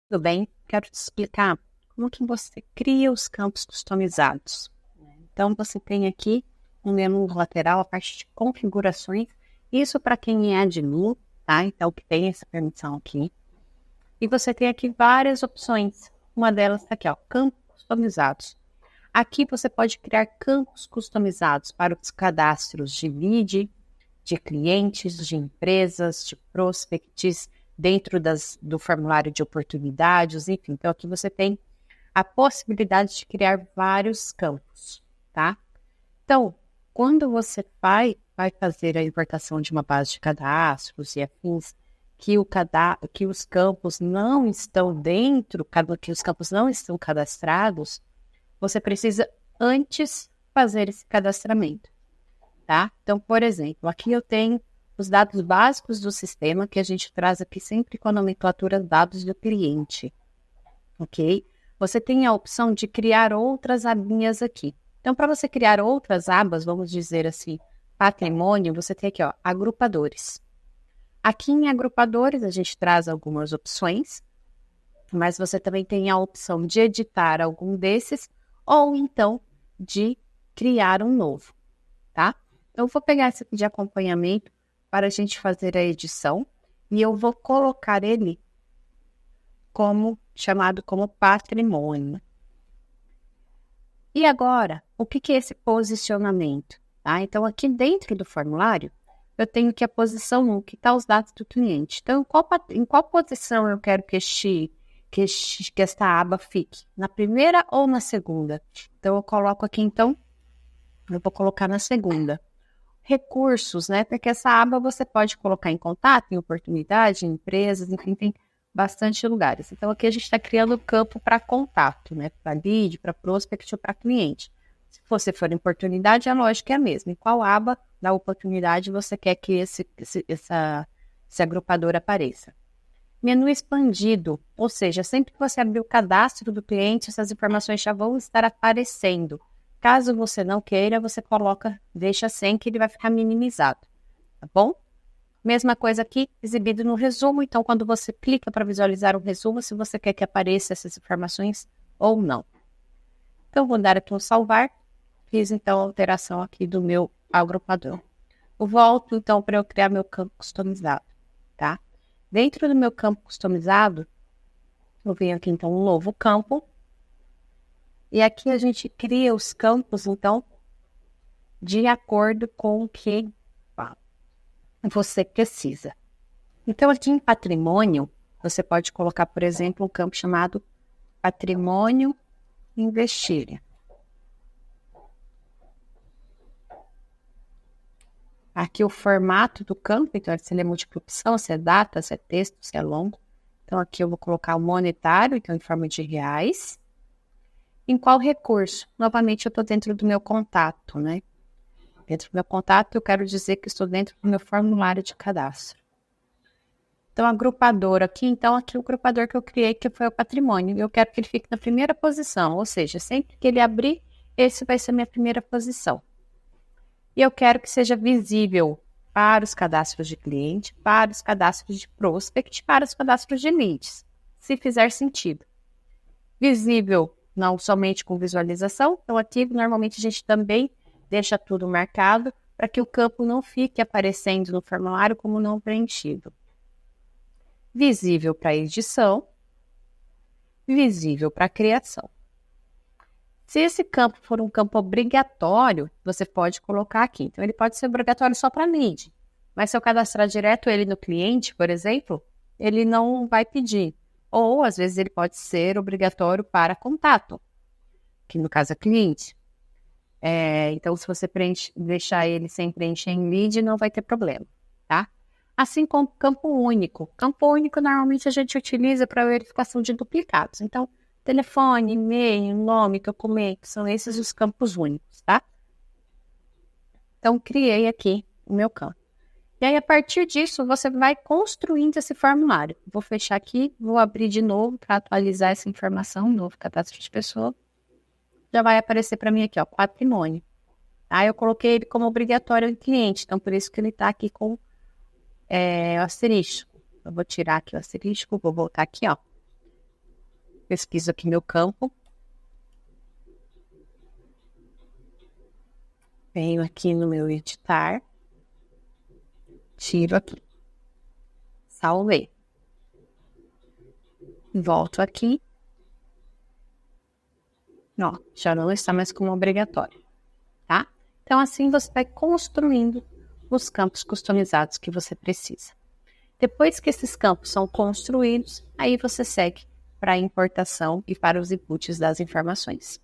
Tudo bem? Quero te explicar como que você cria os campos customizados. Então, você tem aqui um menu lateral, a parte de configurações. Isso para quem é admin, tá? Então, que tem essa permissão aqui. E você tem aqui várias opções. Uma delas está aqui, ó, campos customizados. Aqui você pode criar campos customizados para os cadastros de lead, de clientes, de empresas, de prospects, dentro do formulário de oportunidades, enfim. Então, aqui você tem a possibilidade de criar vários campos, tá? Então, quando você vai fazer a importação de uma base de cadastros e afins, que os campos não estão dentro, que os campos não estão cadastrados, você precisa antes fazer esse cadastramento, tá? Então, por exemplo, aqui eu tenho os dados básicos do sistema, que a gente traz aqui sempre com a nomenclatura dados do cliente, ok? Você tem a opção de criar outras abinhas aqui. Então, para você criar outras abas, vamos dizer assim, patrimônio, você tem aqui, ó, agrupadores. Aqui em agrupadores, a gente traz algumas opções, mas você também tem a opção de editar algum desses, ou então de criar um novo, tá? Então, eu vou pegar esse aqui de acompanhamento para a gente fazer a edição e eu vou colocar ele chamado como patrimônio. E agora, o que é esse posicionamento? Tá? Então, aqui dentro do formulário, eu tenho que a posição 1, que está os dados do cliente. Então, em qual posição eu quero que esta aba fique? Na primeira ou na segunda? Então, eu coloco aqui, então, eu vou colocar na segunda. Recursos, né? Porque essa aba você pode colocar em contato, em oportunidade, em empresas, enfim, tem bastante lugares. Então, aqui a gente está criando o campo para contato, né? Para lead, para prospect ou para cliente. Se você for em oportunidade, a lógica é a mesma. Em qual aba da oportunidade você quer que esse agrupador apareça? Menu expandido, ou seja, sempre que você abrir o cadastro do cliente, essas informações já vão estar aparecendo. Caso você não queira, você deixa sem, que ele vai ficar minimizado, tá bom? Mesma coisa aqui, exibido no resumo. Então, quando você clica para visualizar o resumo, se você quer que apareça essas informações ou não. Então, vou dar aqui um salvar. Fiz, então, a alteração aqui do meu agrupador. Eu volto, então, para eu criar meu campo customizado, tá? Dentro do meu campo customizado, eu venho aqui, então, um novo campo. E aqui a gente cria os campos, então, de acordo com o que você precisa. Então, aqui em patrimônio, você pode colocar, por exemplo, um campo chamado patrimônio investir. Aqui o formato do campo, então, se ele é múltipla opção, se é data, se é texto, se é longo. Então, aqui eu vou colocar o monetário, então, em forma de reais. Em qual recurso? Novamente, eu estou dentro do meu contato, né? Dentro do meu contato, eu quero dizer que estou dentro do meu formulário de cadastro. Então, agrupador aqui, então, aqui o agrupador que eu criei, que foi o patrimônio. Eu quero que ele fique na primeira posição, ou seja, sempre que ele abrir, esse vai ser a minha primeira posição. E eu quero que seja visível para os cadastros de cliente, para os cadastros de prospect, para os cadastros de leads, se fizer sentido. Visível não somente com visualização, então aqui normalmente a gente também deixa tudo marcado para que o campo não fique aparecendo no formulário como não preenchido. Visível para edição, visível para criação. Se esse campo for um campo obrigatório, você pode colocar aqui. Então, ele pode ser obrigatório só para lead, mas se eu cadastrar direto ele no cliente, por exemplo, ele não vai pedir. Ou, às vezes, ele pode ser obrigatório para contato, que no caso é cliente. Então, se você deixar ele sem preencher em lead, não vai ter problema, tá? Assim como campo único. Campo único, normalmente, a gente utiliza para verificação de duplicados. Então, telefone, e-mail, nome, documento, são esses os campos únicos, tá? Então, criei aqui o meu campo. E aí, a partir disso, você vai construindo esse formulário. Vou fechar aqui, vou abrir de novo para atualizar essa informação, novo cadastro de pessoa. Já vai aparecer para mim aqui, ó, patrimônio. Aí eu coloquei ele como obrigatório em cliente, então por isso que ele está aqui com o asterisco. Eu vou tirar aqui o asterisco, vou voltar aqui, ó. pesquiso aqui meu campo. Venho aqui no meu editar. Tiro aqui. Salvei. Volto aqui. Ó, já não está mais como obrigatório, tá? Então, assim você vai construindo os campos customizados que você precisa. Depois que esses campos são construídos, aí você segue para a importação e para os inputs das informações.